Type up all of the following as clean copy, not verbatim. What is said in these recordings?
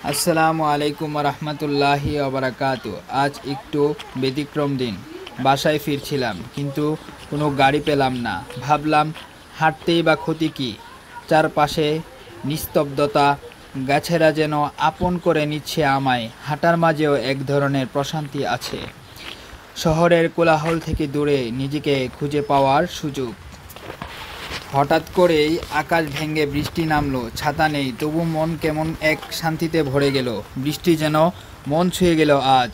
আসসালামু আলাইকুম রহমতুল্লাহি ওবারাকাতু। আজ একটু ব্যতিক্রম দিন। বাসায় ফিরছিলাম, কিন্তু কোনো গাড়ি পেলাম না। ভাবলাম হাঁটতেই বা ক্ষতি কী। চারপাশে নিস্তব্ধতা, গাছেরা যেন আপন করে নিচ্ছে আমায়। হাঁটার মাঝেও এক ধরনের প্রশান্তি আছে, শহরের কোলাহল থেকে দূরে নিজেকে খুঁজে পাওয়ার সুযোগ। হঠাৎ করেই আকাশ ভেঙে বৃষ্টি নামলো। ছাতা নেই, তবু মন কেমন এক শান্তিতে ভরে গেল। বৃষ্টি যেন মন ছুঁয়ে গেল আজ।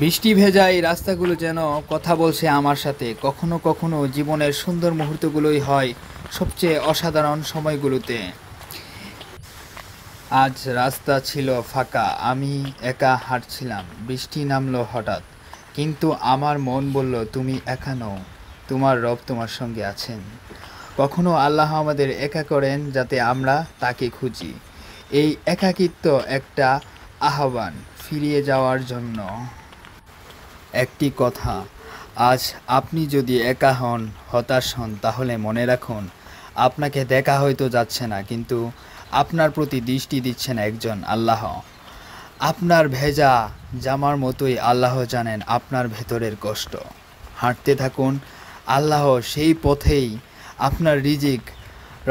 বৃষ্টি ভেজা এই রাস্তাগুলো যেন কথা বলছে আমার সাথে। কখনো কখনো জীবনের সুন্দর মুহূর্তগুলোই হয় সবচেয়ে অসাধারণ সময়গুলোতে। আজ রাস্তা ছিল ফাঁকা, আমি একা হাঁটছিলাম। বৃষ্টি নামলো হঠাৎ, কিন্তু আমার মন বলল তুমি একা নও, তোমার রব তোমার সঙ্গে আছেন। কখনো আল্লাহ আমাদের একা করেন যাতে আমরা তাকে খুঁজি। এই একাকিত্ব একটা আহ্বান ফিরিয়ে যাওয়ার জন্য। একটি কথা, আজ আপনি যদি একা হন, হতাশ হন, তাহলে মনে রাখুন আপনাকে দেখা হয়তো যাচ্ছে না, কিন্তু আপনার প্রতি দৃষ্টি দিচ্ছেন একজন আল্লাহ। আপনার ভেজা জামার মতোই আল্লাহ জানেন আপনার ভেতরের কষ্ট। হাঁটতে থাকুন, আল্লাহ সেই পথেই আপনার রিজিক,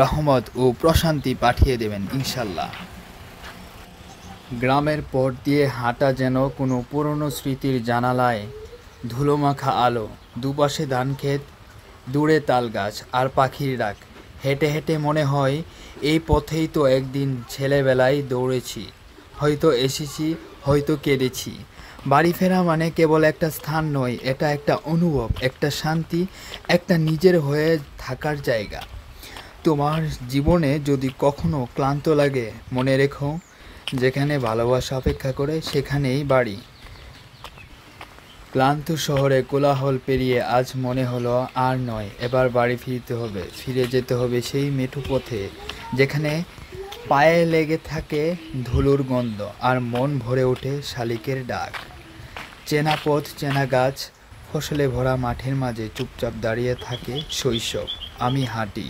রহমত ও প্রশান্তি পাঠিয়ে দেবেন ইনশাল্লাহ। গ্রামের পথ দিয়ে হাঁটা যেন কোনো পুরনো স্মৃতির জানালায় ধুলোমাখা আলো। দুপাশে ধানক্ষেত, দূরে তাল গাছ আর পাখির ডাক। হেঁটে হেঁটে মনে হয় এই পথেই তো একদিন ছেলেবেলায় দৌড়েছি, হয়তো এসেছি, হয়তো কেঁদেছি। বাড়ি ফেরা মানে কেবল একটা স্থান নয়, এটা একটা অনুভব, একটা শান্তি, একটা নিজের হয়ে থাকার জায়গা। তোমার জীবনে যদি কখনো ক্লান্ত লাগে, মনে রেখো যেখানে ভালোবাসা অপেক্ষা করে সেখানেই বাড়ি। ক্লান্ত শহরে কোলাহল পেরিয়ে আজ মনে হলো আর নয়, এবার বাড়ি ফিরতে হবে। ফিরে যেতে হবে সেই মেঠো পথে যেখানে পায়ে লেগে থাকে ধুলোর গন্ধ আর মন ভরে ওঠে শালিকের ডাক। চেনা পথ, চেনা গাছ, ফসলে ভরা মাঠের মাঝে চুপচাপ দাঁড়িয়ে থাকে শৈশব। আমি হাঁটি।